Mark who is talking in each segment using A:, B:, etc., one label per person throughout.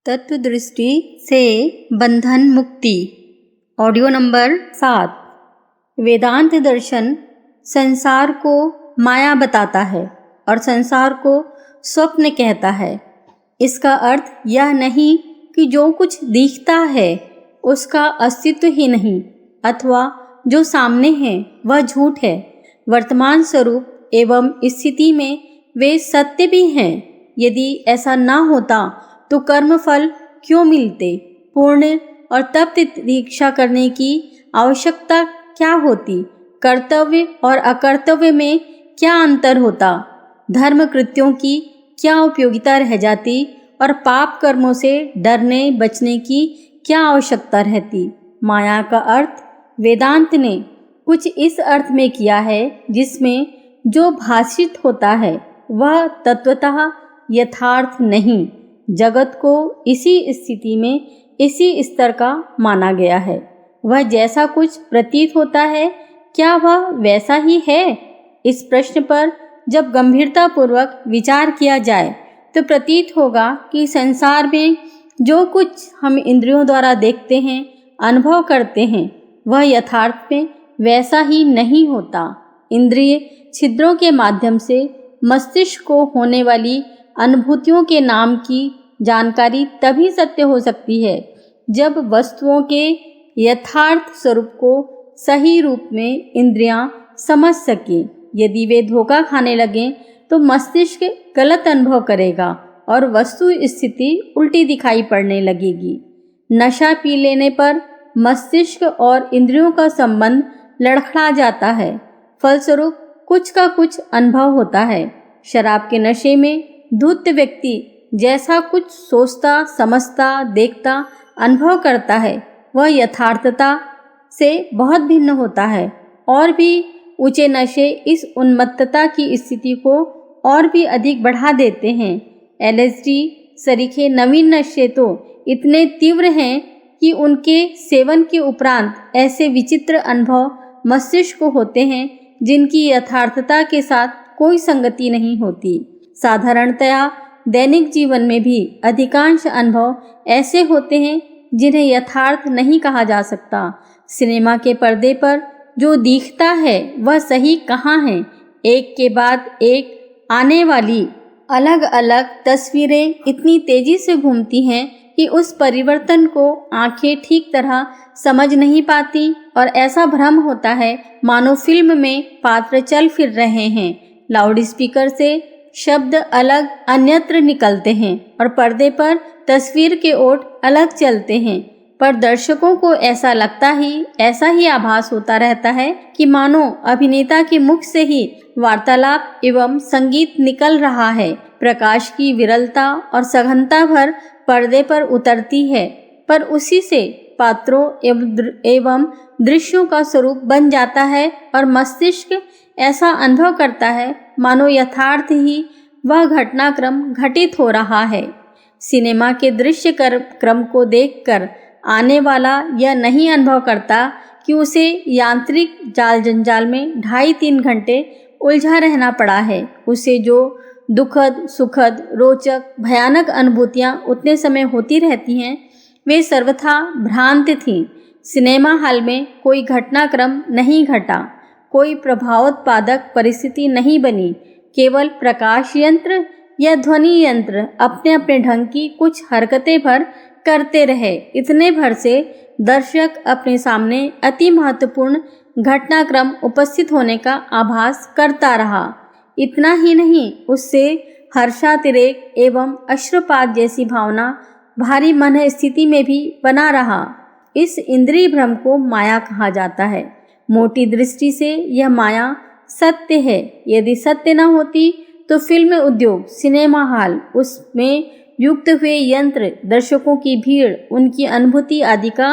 A: तत्व दृष्टि से बंधन मुक्ति। Audio number 7। वेदांत दर्शन संसार को माया बताता है और संसार को स्वप्न कहता है। इसका अर्थ यह नहीं कि जो कुछ दिखता है उसका अस्तित्व ही नहीं अथवा जो सामने है वह झूठ है। वर्तमान स्वरूप एवं स्थिति में वे सत्य भी हैं। यदि ऐसा न होता तो कर्मफल क्यों मिलते? पूर्ण और तप्त दीक्षा करने की आवश्यकता क्या होती? कर्तव्य और अकर्तव्य में क्या अंतर होता? धर्म कृत्यों की क्या उपयोगिता रह जाती और पाप कर्मों से डरने बचने की क्या आवश्यकता रहती? माया का अर्थ वेदांत ने कुछ इस अर्थ में किया है जिसमें जो भाषित होता है वह तत्वतः यथार्थ नहीं। जगत को इसी स्थिति में इसी स्तर का माना गया है। वह जैसा कुछ प्रतीत होता है क्या वह वैसा ही है? इस प्रश्न पर जब गंभीरतापूर्वक विचार किया जाए तो प्रतीत होगा कि संसार में जो कुछ हम इंद्रियों द्वारा देखते हैं, अनुभव करते हैं, वह यथार्थ में वैसा ही नहीं होता। इंद्रिय छिद्रों के माध्यम से मस्तिष्क को होने वाली अनुभूतियों के नाम की जानकारी तभी सत्य हो सकती है जब वस्तुओं के यथार्थ स्वरूप को सही रूप में इंद्रियां समझ सकें। यदि वे धोखा खाने लगें तो मस्तिष्क गलत अनुभव करेगा और वस्तु स्थिति उल्टी दिखाई पड़ने लगेगी। नशा पी लेने पर मस्तिष्क और इंद्रियों का संबंध लड़खड़ा जाता है। फलस्वरूप कुछ का कुछ अनुभव होता है। शराब के नशे में धूर्त व्यक्ति जैसा कुछ सोचता, समझता, देखता, अनुभव करता है वह यथार्थता से बहुत भिन्न होता है। और भी ऊंचे नशे इस उन्मत्तता की स्थिति को और भी अधिक बढ़ा देते हैं। LSD सरीखे नवीन नशे तो इतने तीव्र हैं कि उनके सेवन के उपरांत ऐसे विचित्र अनुभव मस्तिष्क को होते हैं जिनकी यथार्थता के साथ कोई संगति नहीं होती। साधारणतया दैनिक जीवन में भी अधिकांश अनुभव ऐसे होते हैं जिन्हें यथार्थ नहीं कहा जा सकता। सिनेमा के पर्दे पर जो दिखता है वह सही कहाँ है? एक के बाद एक आने वाली अलग अलग तस्वीरें इतनी तेजी से घूमती हैं कि उस परिवर्तन को आंखें ठीक तरह समझ नहीं पाती और ऐसा भ्रम होता है मानो फिल्म में पात्र चल फिर रहे हैं। लाउडस्पीकर से शब्द अलग अन्यत्र निकलते हैं और पर्दे पर तस्वीर के ओट अलग चलते हैं, पर दर्शकों को ऐसा ही आभास होता रहता है कि मानो अभिनेता के मुख से ही वार्तालाप एवं संगीत निकल रहा है। प्रकाश की विरलता और सघनता भर पर्दे पर उतरती है, पर उसी से पात्रों एवं दृश्यों का स्वरूप बन जाता है और मस्तिष्क ऐसा अनुभव करता है मानो यथार्थ ही वह घटनाक्रम घटित हो रहा है। सिनेमा के दृश्य क्रम को देखकर आने वाला यह नहीं अनुभव करता कि उसे यांत्रिक जाल जंजाल में 2.5-3 घंटे उलझा रहना पड़ा है। उसे जो दुखद, सुखद, रोचक, भयानक अनुभूतियाँ उतने समय होती रहती हैं वे सर्वथा भ्रांत थीं। सिनेमा हॉल में कोई घटनाक्रम नहीं घटा, कोई प्रभावोत्पादक परिस्थिति नहीं बनी। केवल प्रकाश यंत्र या ध्वनि यंत्र अपने अपने ढंग की कुछ हरकतें भर करते रहे। इतने भर से दर्शक अपने सामने अति महत्वपूर्ण घटनाक्रम उपस्थित होने का आभास करता रहा। इतना ही नहीं, उससे हर्षातिरेक एवं अश्रुपात जैसी भावना भारी मन स्थिति में भी बना रहा। इस इंद्रिय भ्रम को माया कहा जाता है। मोटी दृष्टि से यह माया सत्य है। यदि सत्य न होती तो फिल्म उद्योग, सिनेमा हॉल, उसमें युक्त हुए यंत्र, दर्शकों की भीड़, उनकी अनुभूति आदि का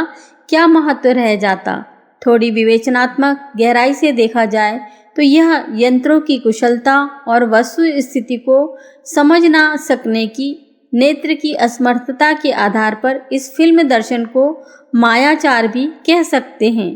A: क्या महत्व रह जाता? थोड़ी विवेचनात्मक गहराई से देखा जाए तो यह यंत्रों की कुशलता और वस्तु स्थिति को समझ ना सकने की नेत्र की असमर्थता के आधार पर इस फिल्म दर्शन को मायाचार भी कह सकते हैं।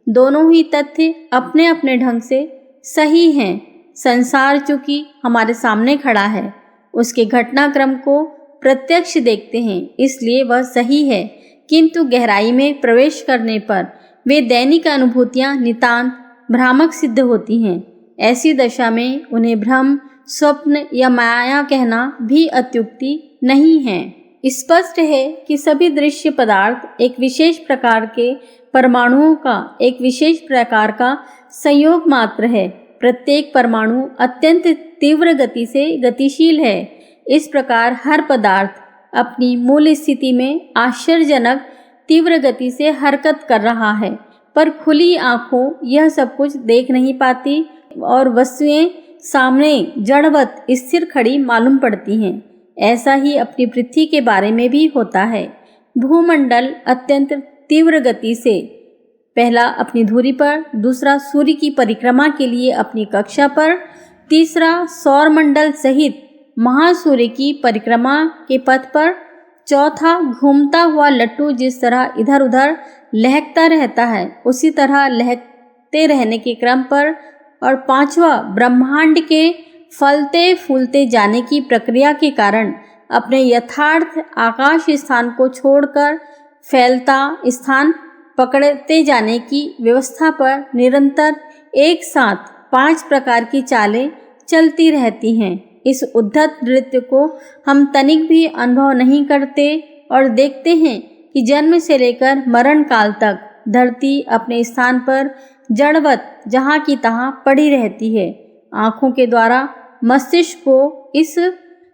A: दोनों ही तथ्य अपने अपने ढंग से सही हैं। संसार चूंकि हमारे सामने खड़ा है, उसके घटनाक्रम को प्रत्यक्ष देखते हैं, इसलिए वह सही है, किंतु गहराई में प्रवेश करने पर वे दैनिक अनुभूतियां नितांत भ्रामक सिद्ध होती हैं। ऐसी दशा में उन्हें भ्रम, स्वप्न या माया कहना भी अत्युक्ति नहीं है। स्पष्ट है कि सभी दृश्य पदार्थ एक विशेष प्रकार के परमाणुओं का एक विशेष प्रकार का संयोग मात्र है। प्रत्येक परमाणु अत्यंत तीव्र गति से गतिशील है। इस प्रकार हर पदार्थ अपनी मूल स्थिति में आश्चर्यजनक तीव्र गति से हरकत कर रहा है, पर खुली आंखों यह सब कुछ देख नहीं पाती और वस्तुएं सामने जड़वत स्थिर खड़ी मालूम पड़ती हैं। ऐसा ही अपनी पृथ्वी के बारे में भी होता है। भूमंडल अत्यंत तीव्र गति से पहला अपनी धुरी पर, दूसरा सूर्य की परिक्रमा के लिए अपनी कक्षा पर, तीसरा सौरमंडल सहित महासूर्य की परिक्रमा के पथ पर, चौथा घूमता हुआ लट्टू जिस तरह इधर उधर लहकता रहता है उसी तरह लहकते रहने के क्रम पर, और पांचवा ब्रह्मांड के फलते फूलते जाने की प्रक्रिया के कारण अपने यथार्थ आकाश स्थान को छोड़कर फैलता स्थान पकड़ते जाने की व्यवस्था पर निरंतर एक साथ 5 प्रकार की चालें चलती रहती हैं। इस उद्धत नृत्य को हम तनिक भी अनुभव नहीं करते और देखते हैं कि जन्म से लेकर मरण काल तक धरती अपने स्थान पर जड़वत जहाँ की तहाँ पड़ी रहती है। आँखों के द्वारा मस्तिष्क को इस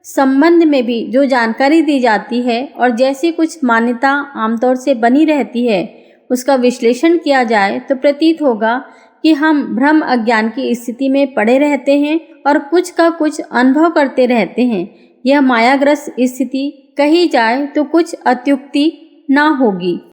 A: संबंध में भी जो जानकारी दी जाती है और जैसी कुछ मान्यता आमतौर से बनी रहती है उसका विश्लेषण किया जाए तो प्रतीत होगा कि हम भ्रम अज्ञान की स्थिति में पड़े रहते हैं और कुछ का कुछ अनुभव करते रहते हैं। यह मायाग्रस्त स्थिति कही जाए तो कुछ अत्युक्ति ना होगी।